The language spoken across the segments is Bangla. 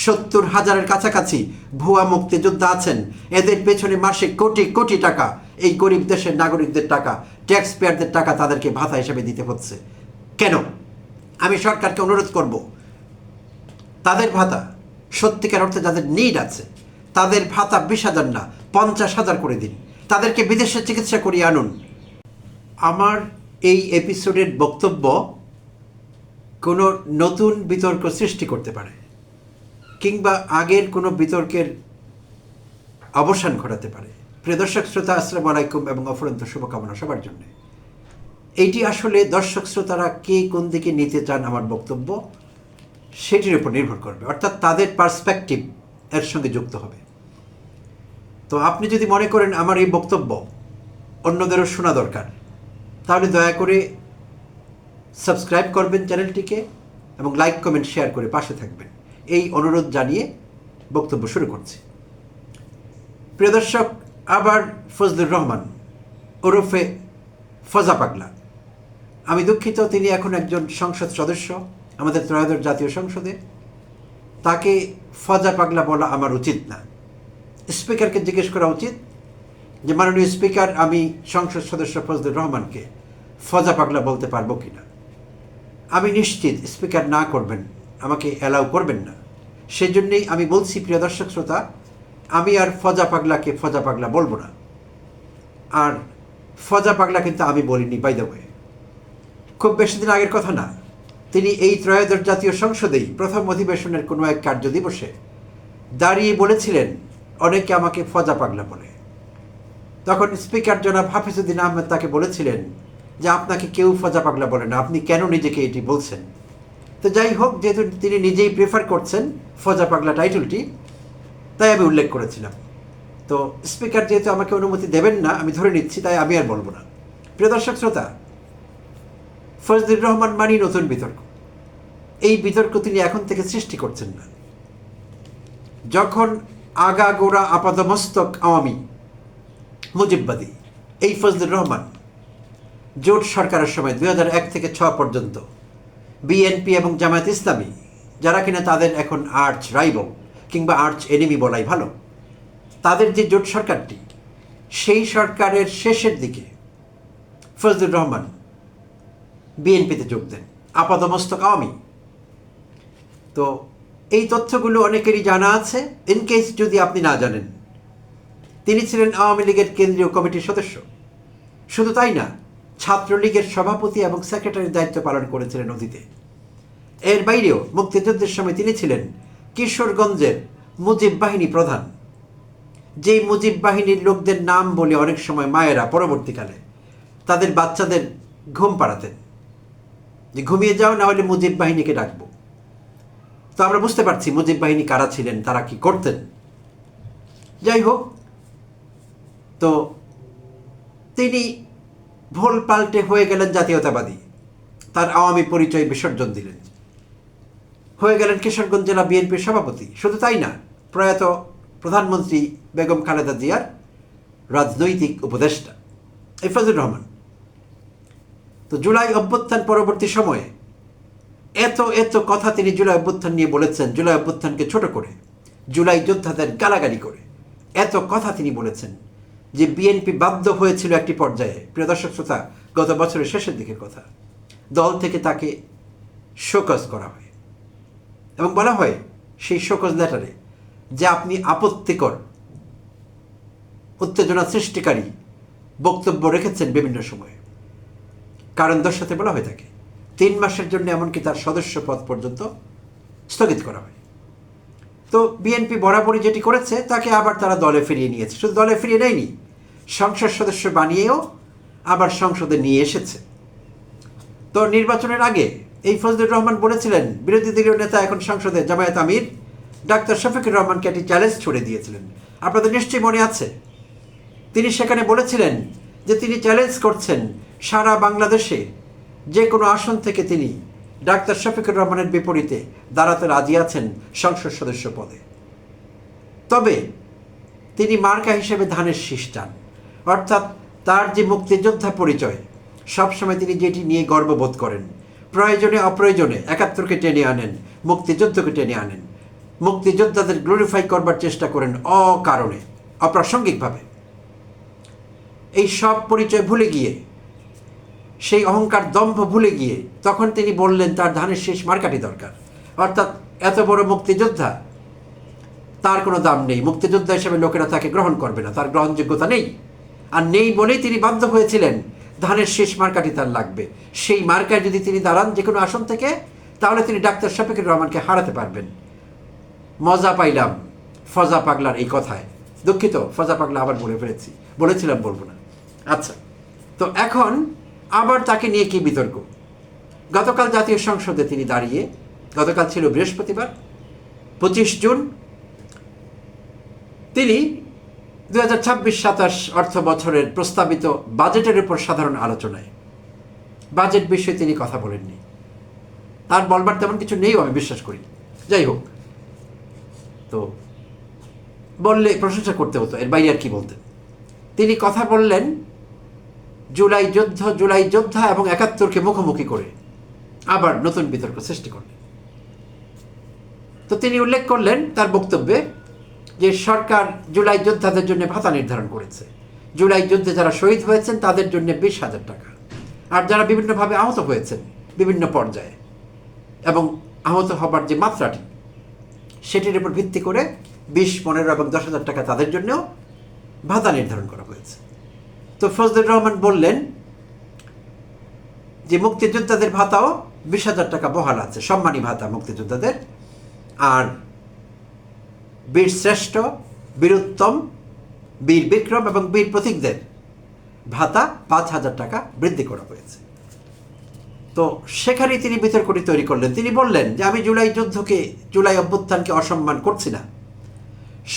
70,000-এর কাছাকাছি ভুয়া মুক্তিযোদ্ধা আছেন। এদের পেছনে মাসে কোটি কোটি টাকা, এই গরিব দেশের নাগরিকদের টাকা, ট্যাক্স পেয়ারদের টাকা তাদেরকে ভাতা হিসেবে দিতে হচ্ছে। কেন? আমি সরকারকে অনুরোধ করব, তাদের ভাতা, সত্যিকার অর্থে যাদের নিড আছে তাদের ভাতা 20,000 না 50,000 করে দিন, তাদেরকে বিদেশে চিকিৎসা করিয়ে আনুন। আমার এই এপিসোডের বক্তব্য কোনো নতুন বিতর্ক সৃষ্টি করতে পারে, কিংবা আগের কোনো বিতর্কের অবসান ঘটাতে পারে। প্রিয় দর্শক শ্রোতা, আসসালামু আলাইকুম এবং অফুরন্ত শুভকামনা সবার জন্য। এইটি আসলে দর্শক শ্রোতারা কে কোন দিকে নিতে চান আমার বক্তব্য সেটির উপর নির্ভর করবে, অর্থাৎ তাদের পার্সপেক্টিভ এর সঙ্গে যুক্ত হবে। তো আপনি যদি মনে করেন আমার এই বক্তব্য অন্যদেরও শোনা দরকার, তাহলে দয়া করে সাবস্ক্রাইব করবেন চ্যানেলটিকে এবং লাইক কমেন্ট শেয়ার করে পাশে থাকবেন, এই অনুরোধ জানিয়ে বক্তব্য শুরু করছি। প্রিয় দর্শক, আবার ফজলুর রহমান ওরফে ফজা পাগলা, আমি দুঃখিত তিনি এখন একজন সংসদ সদস্য আমাদের ত্রয়োদশ জাতীয় সংসদে, তাকে ফজা পাগলা বলা আমার উচিত না। স্পিকারকে জিজ্ঞেস করা উচিত যে মাননীয় স্পিকার, আমি সংসদ সদস্য ফজলুর রহমানকে ফজা পাগলা বলতে পারবো কিনা। আমি নিশ্চিত স্পিকার না করবেন, আমাকে অ্যালাউ করবেন না। সেজন্যই আমি বলছি, প্রিয় দর্শক শ্রোতা, আমি আর ফজা পাগলাকে ফজা পাগলা বলবো না। আর ফজা পাগলা কিন্তু আমি বলিনি, বাই দ্য ওয়ে। খুব বেশি দিন আগের কথা না, তিনি এই ত্রয়োদশ জাতীয় সংসদেই প্রথম অধিবেশনের কোনো এক কার্য দিবসে দাঁড়িয়ে বলেছিলেন, অনেকে আমাকে ফজা পাগলা বলে। তখন স্পিকার জনাব হাফিজউদ্দিন আহমেদ তাকে বলেছিলেন যে আপনাকে কেউ ফজা পাগলা বলে না, আপনি কেন নিজেকে এটি বলছেন। তো যাই হোক, যেহেতু তিনি নিজেই প্রেফার করছেন ফজা পাগলা টাইটেলটি, তাই আমি উল্লেখ করেছিলাম। তো স্পিকার যেহেতু আমাকে অনুমতি দেবেন না, আমি ধরে নিচ্ছি, তাই আমি আর বলবো না। প্রিয় দর্শক শ্রোতা, ফজলুর রহমান মানি নতুন বিতর্ক। এই বিতর্ক তিনি এখন থেকে সৃষ্টি করছেন না। যখন আগাগোড়া আপাদমস্তক আওয়ামী মুজিববাদী এই ফজলুর রহমান জোট সরকারের সময় 2001 থেকে 6 পর্যন্ত বিএনপি এবং জামায়াত ইসলামী, যারা কিনা তাদের এখন আর্চ রাইভাল কিংবা আর্চ এনিমি বলাই ভালো, তাদের যে জোট সরকারটি, সেই সরকারের শেষের দিকে ফজলুর রহমান বিএনপিতে যোগ দেন, আপাদমস্তক আওয়ামী। তো এই তথ্যগুলো অনেকেরই জানা আছে। ইনকেস যদি আপনি না জানেন, তিনি ছিলেন আওয়ামী লীগের কেন্দ্রীয় কমিটির সদস্য। শুধু তাই না, ছাত্রলীগের সভাপতি এবং সেক্রেটারির দায়িত্ব পালন করেছিলেন অতীতে। এর বাইরেও মুক্তিযুদ্ধের সময় তিনি ছিলেন কিশোরগঞ্জের মুজিব বাহিনী প্রধান। যেই মুজিব বাহিনীর লোকদের নাম বলে অনেক সময় মায়েরা পরবর্তীকালে তাদের বাচ্চাদের ঘুম পাড়াতেন, যে ঘুমিয়ে যাও, না হলে মুজিব বাহিনীকে ডাকবো। তো আমরা বুঝতে পারছি মুজিব বাহিনী কারা ছিলেন, তারা কি করতেন। যাই হোক, তো তিনি ভোল পাল্টে হয়ে গেলেন জাতীয়তাবাদী, তার আওয়ামী পরিচয় বিসর্জন দিলেন, হয়ে গেলেন কিশোরগঞ্জ জেলা বিএনপির সভাপতি। শুধু তাই না, প্রয়াত প্রধানমন্ত্রী বেগম খালেদা জিয়ার রাজনৈতিক উপদেষ্টা এই ফজলুর রহমান। তো জুলাই অভ্যুত্থান পরবর্তী সময়ে এত কথা তিনি জুলাই অভ্যুত্থান নিয়ে বলেছেন, জুলাই অভ্যুত্থানকে ছোট করে, জুলাই যোদ্ধাদের গালাগালি করে এত কথা তিনি বলেছেন যে বিএনপি বাধ্য হয়েছিল একটি পর্যায়ে, প্রিয় দর্শক শ্রোতা, গত বছরের শেষের দিকের কথা, দল থেকে তাকে শোকজ করা হয় এবং বলা হয় সেই শোকজ লেটারে যে আপনি আপত্তিকর, উত্তেজনা সৃষ্টিকারী বক্তব্য রেখেছেন বিভিন্ন সময়ে। কারণ দর্শাতে বলা হয়ে থাকে 3 মাসের জন্য এমনকি তার সদস্য পদ পর্যন্ত স্থগিত করা হয়। তো বিএনপি বরাবরই যেটি করেছে, তাকে আবার তারা দলে ফিরিয়ে নিয়েছে। শুধু দলে ফিরিয়ে নেয়নি, সংসদ সদস্য বানিয়েও আবার সংসদে নিয়ে এসেছে। তো নির্বাচনের আগে এই ফজলুর রহমান বলেছিলেন, বিরোধী দলীয় নেতা এখন সংসদে জামায়াত আমির ডাক্তার শফিকুর রহমানকে একটি চ্যালেঞ্জ ছুড়ে দিয়েছিলেন। আপনাদের নিশ্চয়ই মনে আছে, তিনি সেখানে বলেছিলেন যে তিনি চ্যালেঞ্জ করছেন সারা বাংলাদেশে যে কোনো আসন থেকে তিনি ডাক্তার শফিকুর রহমানের বিপরীতে দাঁড়াতে রাজি আছেন সংসদ সদস্য পদে। তবে তিনি মার্কা হিসেবে ধানের শীষ চান, অর্থাৎ তার যে মুক্তিযোদ্ধা পরিচয়, সবসময় তিনি যেটি নিয়ে গর্ববোধ করেন, প্রয়োজনে অপ্রয়োজনে 71কে টেনে আনেন, মুক্তিযুদ্ধকে টেনে আনেন, মুক্তিযোদ্ধাদের গ্লোরিফাই করবার চেষ্টা করেন অকারণে, অপ্রাসঙ্গিকভাবে। এই সব পরিচয় ভুলে গিয়ে, সেই অহংকার দম্ভ ভুলে গিয়ে তখন তিনি বললেন তার ধানের শীষ মার্কাটি দরকার। অর্থাৎ এত বড় মুক্তিযোদ্ধা, তার কোনো দাম নেই, মুক্তিযোদ্ধা হিসেবে লোকেরা তাকে গ্রহণ করবে না, তার গ্রহণযোগ্যতা নেই। আর নেই বলেই তিনি বাধ্য হয়েছিলেন ধানের শীষ মার্কাটি তার লাগবে। সেই মার্কায় যদি তিনি দাঁড়ান যে কোনো আসন থেকে, তাহলে তিনি ডাক্তার শফিকুর রহমানকে হারাতে পারবেন। মজা পাইলাম ফজা পাগলার এই কথায়, দুঃখিত ফজা পাগলা আবার বলেছিলাম, বলবো না। আচ্ছা, তো এখন আবার তাকে নিয়ে কি বিতর্ক। গতকাল জাতীয় সংসদে তিনি দাঁড়িয়ে, গতকাল ছিল বৃহস্পতিবার 25 জুন, তিনি 2026-27 অর্থ বছরের প্রস্তাবিত বাজেটের উপর সাধারণ আলোচনায় বাজেট বিষয়ে তিনি কথা বলেননি। তার বলবার তেমন কিছু নেই আমি বিশ্বাস করি। যাই হোক, তো বললে প্রশংসা করতে হতো, এর বাইরে আর কি বলতেন। তিনি কথা বললেন জুলাই যোদ্ধা এবং 71কে মুখোমুখি করে আবার নতুন বিতর্ক সৃষ্টি করলেন। তো তিনি উল্লেখ করলেন তার বক্তব্যে যে সরকার জুলাই যোদ্ধাদের জন্য ভাতা নির্ধারণ করেছে। জুলাই যুদ্ধে যারা শহীদ হয়েছেন তাদের জন্য 20,000 টাকা, আর যারা বিভিন্নভাবে আহত হয়েছেন বিভিন্ন পর্যায়ে এবং আহত হবার যে মাত্রাটি, সেটির উপর ভিত্তি করে 20, 15 এবং 10,000 টাকা তাদের জন্যও ভাতা নির্ধারণ করা হয়েছে। তো ফজলুর রহমান বললেন যে মুক্তিযোদ্ধাদের ভাতাও 20,000 টাকা বহাল আছে, সম্মানী ভাতা মুক্তিযোদ্ধাদের। আর বীর শ্রেষ্ঠ, বীর উত্তম, বীর বিক্রম এবং বীর প্রতীকদের ভাতা 5,000 টাকা বৃদ্ধি করা হয়েছে। তো সেখানেই তিনি বিতর্কটি তৈরি করলেন। তিনি বললেন যে আমি জুলাই অভ্যুত্থানকে অসম্মান করছি না।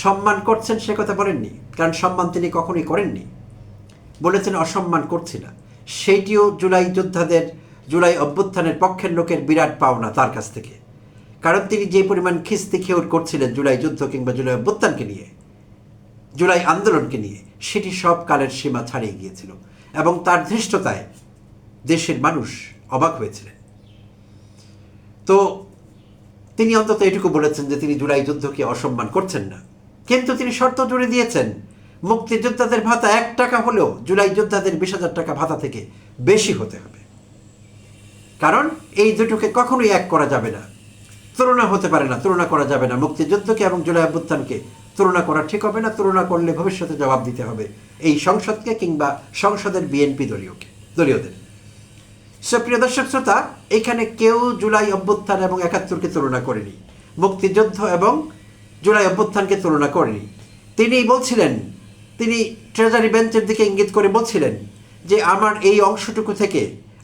সম্মান করছেন সে কথা বলেননি, কারণ সম্মান তিনি কখনোই করেননি। বলেছেন অসম্মান করছি না। সেইটিও জুলাই অভ্যুত্থানের পক্ষের লোকের বিরাট পাওনা তার কাছ থেকে, কারণ তিনি যে পরিমাণ খিস্তি খেউর করছিলেন জুলাই যুদ্ধ কিংবা জুলাই অভ্যুত্থানকে নিয়ে, জুলাই আন্দোলনকে নিয়ে, সেটি সব কালের সীমা ছাড়িয়ে গিয়েছিল এবং তার ধৃষ্টতায় দেশের মানুষ অবাক হয়েছিলেন। তো তিনি অন্তত এটুকু বলেছেন যে তিনি জুলাই যুদ্ধকে অসম্মান করছেন না, কিন্তু তিনি শর্ত জুড়ে দিয়েছেন মুক্তিযোদ্ধাদের ভাতা 1 টাকা হলেও জুলাই যোদ্ধাদের 20,000 টাকা ভাতা থেকে বেশি হতে হবে। কারণ এই দুটোকে কখনোই এক করা যাবে না, তুলনা হতে পারে না, তুলনা করা যাবে না। মুক্তিযুদ্ধকে এবং জুলাই অভ্যুত্থানকে তুলনা করা ঠিক হবে না। তুলনা করলে ভবিষ্যতে জবাব দিতে হবে এই সংসদকে কিংবা সংসদের বিএনপি দলীয়দের। প্রিয় দর্শক শ্রোতা, এখানে কেউ জুলাই অভ্যুত্থান এবং 71কে তুলনা করেনি, মুক্তিযুদ্ধ এবং জুলাই অভ্যুত্থানকে তুলনা করেনি। তিনি ট্রেজারি বেঞ্চের দিকে ইঙ্গিত করে বলছিলেন যে আমার এই অংশটুকু থেকে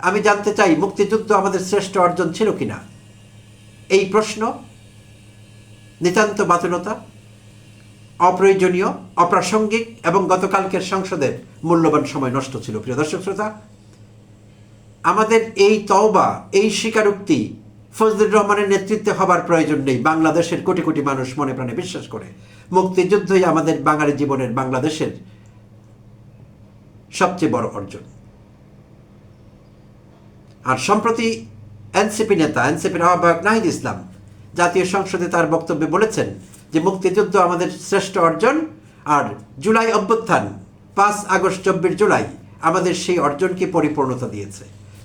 আমি জানতে চাই মুক্তিযুদ্ধ আমাদের শ্রেষ্ঠ অর্জন ছিল কিনা। এই প্রশ্ন নিতান্ত বাতুলতা, অপ্রয়োজনীয়, অপ্রাসঙ্গিক এবং গতকালকের সংসদের মূল্যবান সময় নষ্ট ছিল। প্রিয় দর্শক শ্রোতা, আমাদের এই তওবা, এই স্বীকারোক্তি ফজলুর রহমানের নেতৃত্বে হবার প্রয়োজন নেই। বাংলাদেশের কোটি কোটি মানুষ মনে প্রাণে বিশ্বাস করে মুক্তিযুদ্ধই আমাদের বাঙালি জীবনের, বাংলাদেশের সবচেয়ে বড় অর্জন। আর সম্প্রতি এনসিপির আহ্বায়ক নাহিদ ইসলাম জাতীয় সংসদে তার বক্তব্যে বলেছেন যে মুক্তিযুদ্ধ আমাদের শ্রেষ্ঠ অর্জন, আর জুলাই অভ্যুত্থান 5 আগস্ট 24 জুলাই আমাদের সেই অর্জনকে পরিপূর্ণতা দিয়েছে।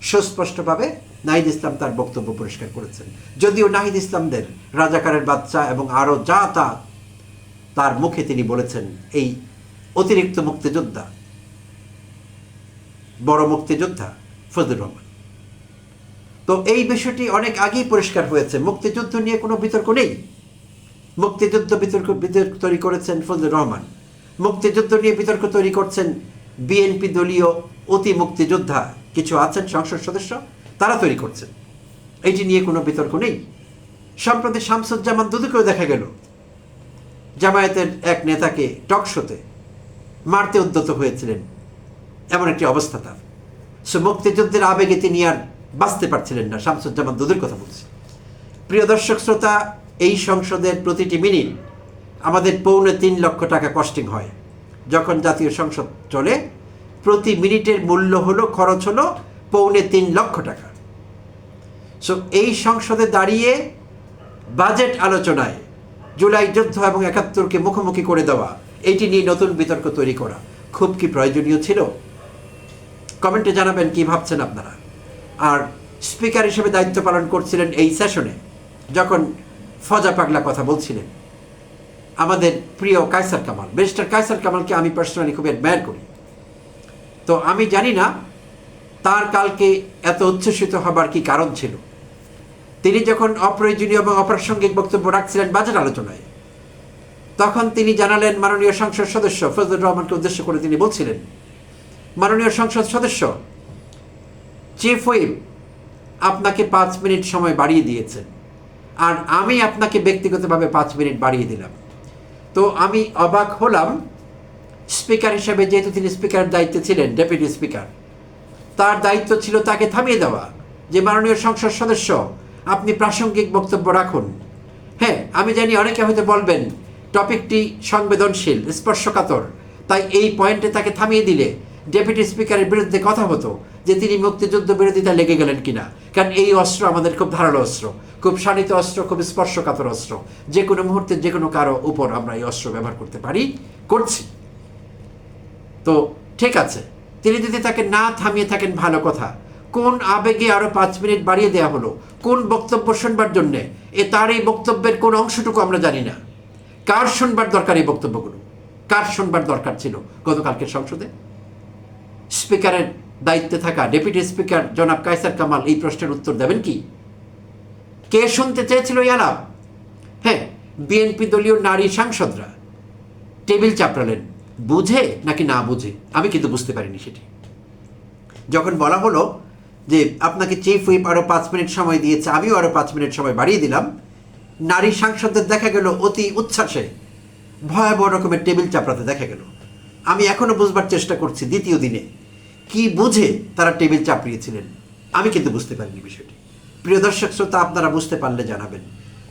সুস্পষ্টভাবে নাহিদ ইসলাম তার বক্তব্য পরিষ্কার করেছেন। যদিও নাহিদ ইসলামদের রাজাকারের বাচ্চা এবং আরও যা তা তার মুখে তিনি বলেছেন, এই অতিরিক্ত মুক্তিযোদ্ধা, বড় মুক্তিযোদ্ধা ফজলুর রহমান। তো এই বিষয়টি অনেক আগেই পরিষ্কার হয়েছে। মুক্তিযুদ্ধ নিয়ে কোনো বিতর্ক নেই। মুক্তিযুদ্ধ বিতর্ক তৈরি করেছেন ফজলুর রহমান। মুক্তিযুদ্ধ নিয়ে বিতর্ক তৈরি করছেন বিএনপি দলীয় অতি মুক্তিযোদ্ধা কিছু আছেন সংসদ সদস্য, তারা তৈরি করছেন। এইটি নিয়ে কোনো বিতর্ক নেই। সম্প্রতি শামসুজ্জামান দুদুকেও দেখা গেল জামায়াতের এক নেতাকে টক শোতে মারতে উদ্যত হয়েছিলেন, এমন একটি অবস্থা তার। মুক্তিযুদ্ধের আবেগে তিনি আর বাঁচতে পারছিলেন না। শামসুজ্জামান দুদুর কথা বলছি। প্রিয় দর্শক শ্রোতা, এই সংসদের প্রতিটি মিনিট আমাদের 3.25 লক্ষ টাকা কস্টিং হয়। যখন জাতীয় সংসদ চলে প্রতি মিনিটের মূল্য হলো, খরচ হলো 3.25 লক্ষ টাকা। এই সংসদে দাঁড়িয়ে বাজেট আলোচনায় জুলাই যুদ্ধ এবং ৭১কে মুখোমুখি করে দেওয়া, এইটি নিয়ে নতুন বিতর্ক তৈরি করা খুব কি প্রয়োজনীয় ছিল? কমেন্টে জানাবেন কি ভাবছেন আপনারা। আর স্পিকার হিসেবে দায়িত্ব পালন করছিলেন এই সেশনে, যখন ফজা পাগলা কথা বলছিলেন আমাদের প্রিয় কায়সার কামাল, ব্যারিস্টার কায়সার কামালকে আমি পার্সোনালি খুব অ্যাডমায়ার করি। তো আমি জানি না তার কালকে এত উচ্ছ্বসিত হবার কি কারণ ছিল। তিনি যখন অপ্রয়োজনীয় এবং অপ্রাসঙ্গিক বক্তব্য রাখছিলেন বাজেট আলোচনায়, তখন তিনি জানালেন, মাননীয় সংসদ সদস্য ফজলুর রহমানকে উদ্দেশ্য করে তিনি বলছিলেন, মাননীয় সংসদ সদস্য, চিফ হুইপ আপনাকে 5 মিনিট সময় বাড়িয়ে দিয়েছেন, আর আমি আপনাকে ব্যক্তিগতভাবে 5 মিনিট বাড়িয়ে দিলাম। তো আমি অবাক হলাম, স্পিকার হিসেবে যেহেতু তিনি স্পিকারের দায়িত্বে ছিলেন, ডেপুটি স্পিকার, তার দায়িত্ব ছিল তাকে থামিয়ে দেওয়া, যে মাননীয় সংসদ সদস্য আপনি প্রাসঙ্গিক বক্তব্য রাখুন। হ্যাঁ, আমি জানি অনেকে হয়তো বলবেন টপিকটি সংবেদনশীল, স্পর্শকাতর, তাই এই পয়েন্টে তাকে থামিয়ে দিলে ডেপুটি স্পিকারের বিরুদ্ধে কথা হতো যে তিনি মুক্তিযুদ্ধ বিরোধিতা লেগে গেলেন কিনা। কারণ এই অস্ত্র আমাদের খুব ধারালো অস্ত্র, খুব শানিত অস্ত্র, খুব স্পর্শকাতর অস্ত্র, যে কোনো মুহূর্তে যে কোনো কারো উপর আমরা এই অস্ত্র ব্যবহার করতে পারি, করছি। তো ঠিক আছে, তিনি যদি তাকে না থামিয়ে থাকেন ভালো কথা। কোন আবেগে আরো 5 মিনিট বাড়িয়ে দেওয়া হলো? কোন বক্তব্য শুনবার জন্যে? তার এই বক্তব্যের কোন অংশটুকু আমরা জানি না। কার শুনবার দরকার এই বক্তব্যগুলো? কার শুনবার দরকার ছিল গতকালকের সংসদে? স্পিকারের দায়িত্বে থাকা ডেপুটি স্পিকার জনাব কায়সার কামাল এই প্রশ্নের উত্তর দেবেন কি? কে শুনতে চেয়েছিল এই আলাপ? হ্যাঁ, বিএনপি দলীয় নারী সাংসদরা টেবিল চাপড়ালেন, বুঝে নাকি না বুঝে, আমি কিন্তু বুঝতে পারিনি সেটি। যখন বলা হলো যে আপনাকে চিফ হুইপ আরও 5 মিনিট সময় দিয়েছে, আমিও আরও 5 মিনিট সময় বাড়িয়ে দিলাম, নারী সাংসদদের দেখা গেল অতি উচ্ছ্বাসে ভয়াবহ রকমের টেবিল চাপড়াতে দেখা গেল। আমি এখনও বুঝবার চেষ্টা করছি দ্বিতীয় দিনে কি বুঝে তারা টেবিল চাপড়িয়েছিলেন, আমি কিন্তু বুঝতে পারিনি বিষয়টি। প্রিয় দর্শক শ্রোতা, আপনারা বুঝতে পারলে জানাবেন।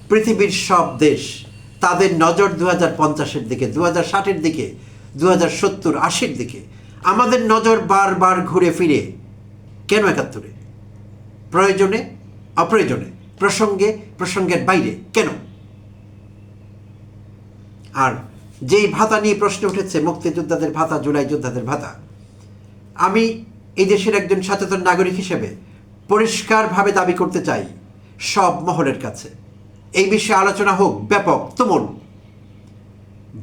পৃথিবীর সব দেশ তাদের নজর 2050-এর দিকে, 2060-এর দিকে, 2070-80-র দিকে। আমাদের নজর বারবার ঘুরে ফিরে কেন 71-এ? প্রয়োজনে, অপ্রয়োজনে, প্রসঙ্গে, প্রসঙ্গের বাইরে, কেন? আর যেই ভাতা নিয়ে প্রশ্ন উঠেছে, মুক্তিযোদ্ধাদের ভাতা, জুলাই যোদ্ধাদের ভাতা, আমি এই দেশের একজন সচেতন নাগরিক হিসেবে পরিষ্কারভাবে দাবি করতে চাই সব মহলের কাছে, এই বিষয়ে আলোচনা হোক ব্যাপক তুমুল।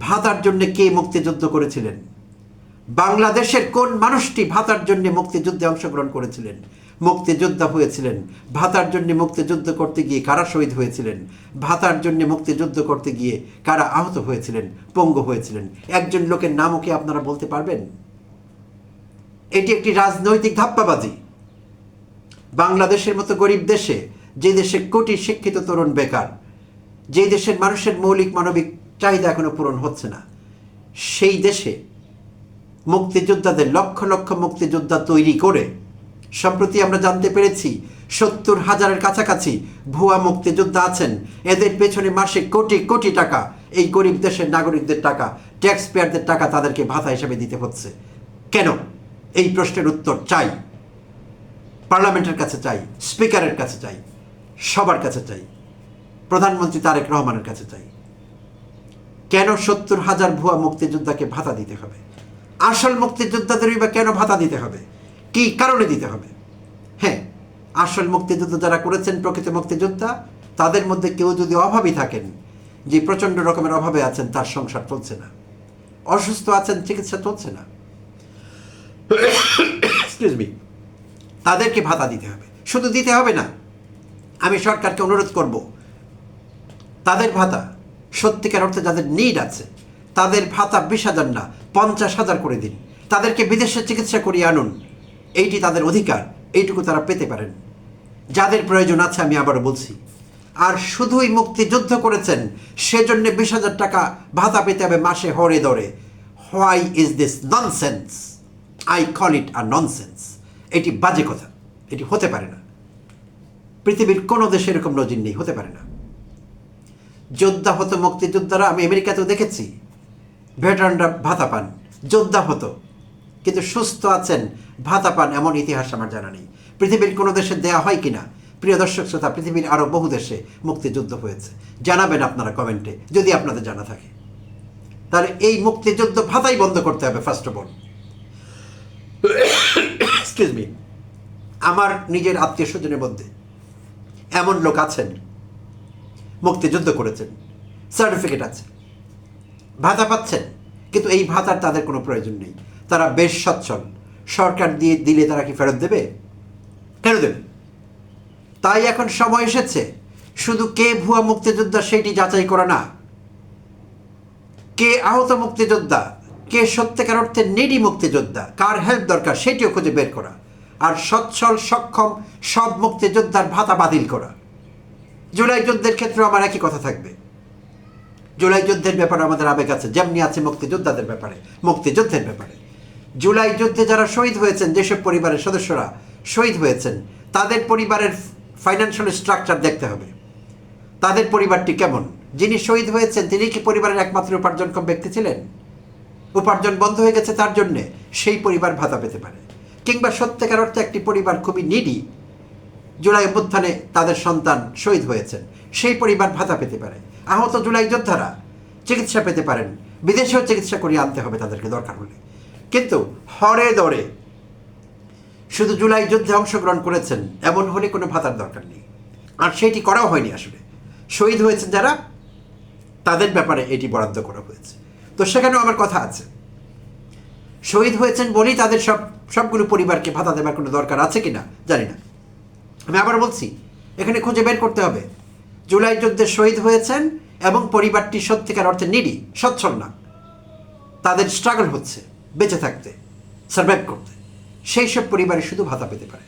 ভাতার জন্য কে মুক্তিযুদ্ধ করেছিলেন? বাংলাদেশের কোন মানুষটি ভাতার জন্য মুক্তিযুদ্ধে অংশগ্রহণ করেছিলেন, মুক্তিযোদ্ধা হয়েছিলেন? ভাতার জন্য মুক্তিযুদ্ধ করতে গিয়ে কারা শহীদ হয়েছিলেন? ভাতার জন্য মুক্তিযুদ্ধ করতে গিয়ে কারা আহত হয়েছিলেন, পঙ্গু হয়েছিলেন? একজন লোকের নামও কি আপনারা বলতে পারবেন? এটি একটি রাজনৈতিক ধাপ্পাবাজি। বাংলাদেশের মতো গরিব দেশে, যে দেশে কোটি শিক্ষিত তরুণ বেকার, যে দেশের মানুষের মৌলিক মানবিক চাহিদা এখনো পূরণ হচ্ছে না, সেই দেশে মুক্তিযোদ্ধাদের লক্ষ লক্ষ মুক্তিযোদ্ধা তৈরি করে সম্প্রতি আমরা জানতে পেরেছি 70,000-এর কাছাকাছি ভুয়া মুক্তিযোদ্ধা আছেন। এদের পেছনে মাসে কোটি কোটি টাকা, এই গরিব দেশের নাগরিকদের টাকা, ট্যাক্স পেয়ারদের টাকা তাদেরকে ভাতা হিসেবে দিতে হচ্ছে। কেন? এই প্রশ্নের উত্তর চাই, পার্লামেন্টের কাছে চাই, স্পিকারের কাছে চাই, সবার কাছে চাই, প্রধানমন্ত্রী তারেক রহমানের কাছে চাই। কেন 70,000 ভুয়া মুক্তিযোদ্ধাকে ভাতা দিতে হবে? আসল মুক্তিযোদ্ধাদেরই বা কেন ভাতা দিতে হবে? কি কারণে দিতে হবে? হ্যাঁ, আসল মুক্তিযুদ্ধ যারা করেছেন, প্রকৃত মুক্তিযোদ্ধা, তাদের মধ্যে কেউ যদি অভাবী থাকেন, যে প্রচণ্ড রকমের অভাবে আছেন, তার সংসার চলছে না, অসুস্থ আছেন, চিকিৎসা চলছে না, এক্সকিউজ মি, তাদেরকে ভাতা দিতে হবে। শুধু দিতে হবে না, আমি সরকারকে অনুরোধ করব, তাদের ভাতা সত্যিকার অর্থে যাদের নিড আছে, তাদের ভাতা 20,000 না 50,000 করে দিন, তাদেরকে বিদেশে চিকিৎসা করিয়ে আনুন। এইটি তাদের অধিকার, এইটুকু তারা পেতে পারেন যাদের প্রয়োজন আছে, আমি আবারও বলছি। আর শুধুই মুক্তিযুদ্ধ করেছেন সেজন্য 20,000 টাকা ভাতা পেতে হবে মাসে হরে দরে। Why is this nonsense? I call it a nonsense. এটি বাজে কথা, এটি হতে পারে না। পৃথিবীর কোনো দেশে এরকম নজির নেই, হতে পারে না। যোদ্ধা হতো মুক্তিযোদ্ধারা, আমি আমেরিকাতেও দেখেছি, ভেটারানরা ভাতা পান, যোদ্ধা হতো, কিন্তু সুস্থ আছেন, ভাতা পান, এমন ইতিহাস আমার জানা নেই। পৃথিবীর কোনো দেশে দেয়া হয় কিনা, প্রিয় দর্শক শ্রোতা, পৃথিবীর আরও বহু দেশে মুক্তিযুদ্ধ হয়েছে, জানাবেন আপনারা কমেন্টে যদি আপনাদের জানা থাকে। তাহলে এই মুক্তিযুদ্ধ ভাতাই বন্ধ করতে হবে first of all. Excuse me, আমার নিজের আত্মীয় স্বজনের মধ্যে এমন লোক আছেন মুক্তিযুদ্ধ করেছেন, সার্টিফিকেট আছে, ভাতা পাচ্ছেন, কিন্তু এই ভাতার তাদের কোনো প্রয়োজন নেই, তারা বেশ সচ্ছল। সরকার দিয়ে দিলে তারা কি ফেরত দেবে? কেন দেবে? তাই এখন সময় এসেছে শুধু কে ভুয়া মুক্তিযোদ্ধা সেটি যাচাই করা না, কে আহত মুক্তিযোদ্ধা, কে সত্যিকার অর্থে নেডি মুক্তিযোদ্ধা, কার হেল্প দরকার সেটিও খুঁজে বের করা, আর সচ্ছল সক্ষম সব মুক্তিযোদ্ধার ভাতা বাতিল করা। জুলাই যুদ্ধের ক্ষেত্রে আমার একই কথা থাকবে। জুলাই যুদ্ধের ব্যাপারে আমাদের আবেগ আছে, যেমনি আছে মুক্তিযোদ্ধাদের ব্যাপারে, মুক্তিযুদ্ধের ব্যাপারে। জুলাই যুদ্ধে যারা শহীদ হয়েছেন, যেসব পরিবারের সদস্যরা শহীদ হয়েছেন, তাদের পরিবারের ফাইন্যান্সিয়াল স্ট্রাকচার দেখতে হবে। তাদের পরিবারটি কেমন? যিনি শহীদ হয়েছেন তিনি কি পরিবারের একমাত্র উপার্জনক্ষম ব্যক্তি ছিলেন? উপার্জন বন্ধ হয়ে গেছে, তার জন্যে সেই পরিবার ভাতা পেতে পারে। কিংবা সত্যিকার অর্থে একটি পরিবার খুবই নিডি, জুলাই অভ্যুত্থানে তাদের সন্তান শহীদ হয়েছেন, সেই পরিবার ভাতা পেতে পারে। আহত জুলাই যোদ্ধারা চিকিৎসা পেতে পারেন, বিদেশেও চিকিৎসা করিয়ে আনতে হবে তাদেরকে দরকার হলে। কিন্তু হরে দরে শুধু জুলাই যুদ্ধে অংশগ্রহণ করেছেন এমন হলে কোনো ভাতার দরকার নেই, আর সেটি করাও হয়নি। আসলে শহীদ হয়েছেন যারা, তাদের ব্যাপারে এটি বরাদ্দ করা হয়েছে। তো সেখানেও আমার কথা আছে, শহীদ হয়েছেন বলেই তাদের সবগুলো পরিবারকে ভাতা দেওয়ার কোনো দরকার আছে কিনা জানি না। আমি আবার বলছি, এখানে খুঁজে বের করতে হবে জুলাই যুদ্ধে শহীদ হয়েছেন এবং পরিবারটি সত্যিকার অর্থে নিডি, সচ্ছল না, তাদের স্ট্রাগল হচ্ছে বেঁচে থাকতে, সার্ভাইভ করতে, সেই সব পরিবারে শুধু ভাতা পেতে পারে।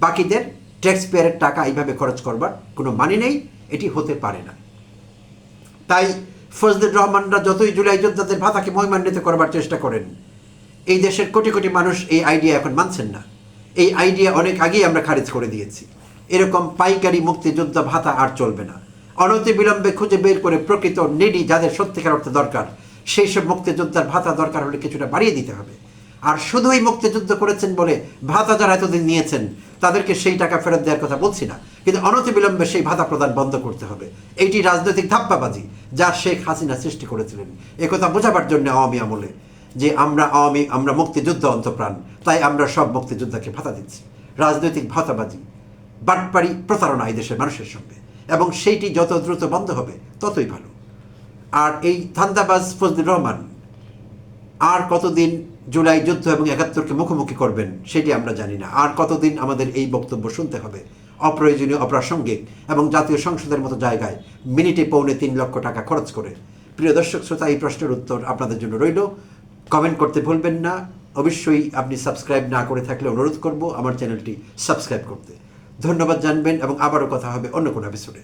বাকিদের ট্যাক্স পেয়ারের টাকা এইভাবে খরচ করবার কোনো মানে নেই, এটি হতে পারে না। তাই ফজলুর রহমানরা যতই জুলাই যোদ্ধাদের ভাতাকে মহিমান্বিত করবার চেষ্টা করেন, এই দেশের কোটি কোটি মানুষ এই আইডিয়া এখন মানছেন না। এই আইডিয়া অনেক আগেই আমরা খারিজ করে দিয়েছি। এরকম পাইকারি মুক্তিযোদ্ধা ভাতা আর চলবে না। অনতিবিলম্বে খুঁজে বের করে প্রকৃত নেডি যাদের সত্যিকার অর্থে দরকার, সেই সব মুক্তিযোদ্ধার ভাতা দরকার হলে কিছুটা বাড়িয়ে দিতে হবে। আর শুধুই মুক্তিযুদ্ধ করেছেন বলে ভাতা যারা এতদিন নিয়েছেন তাদেরকে সেই টাকা ফেরত দেওয়ার কথা বলছি না, কিন্তু অনতিবিলম্বে সেই ভাতা প্রদান বন্ধ করতে হবে। এইটি রাজনৈতিক ধাপ্পাবাজি যা শেখ হাসিনা সৃষ্টি করেছিলেন, একথা বোঝাবার জন্য আওয়ামী আমলে যে আমরা মুক্তিযুদ্ধ অন্তপ্রাণ, তাই আমরা সব মুক্তিযোদ্ধাকে ভাতা দিচ্ছি। রাজনৈতিক ভাতাবাজি, বাটপাড়ি, প্রতারণা এই দেশের মানুষের সঙ্গে, এবং সেইটি যত দ্রুত বন্ধ হবে ততই ভালো। আর এই ধান্দাবাজ ফজলুর রহমান আর কতদিন জুলাই যুদ্ধ এবং ৭১কে মুখোমুখি করবেন সেটি আমরা জানি না। আর কতদিন আমাদের এই বক্তব্য শুনতে হবে, অপ্রয়োজনীয়, অপ্রাসঙ্গিক, এবং জাতীয় সংসদের মতো জায়গায় মিনিটে ৩.৫ লক্ষ টাকা খরচ করে। প্রিয় দর্শক শ্রোতা, এই প্রশ্নের উত্তর আপনাদের জন্য রইল। কমেন্ট করতে ভুলবেন না। অবশ্যই আপনি সাবস্ক্রাইব না করে থাকলে অনুরোধ করব আমার চ্যানেলটি সাবস্ক্রাইব করতে। ধন্যবাদ জানবেন, এবং আবারও কথা হবে অন্য কোনো এপিসোডে।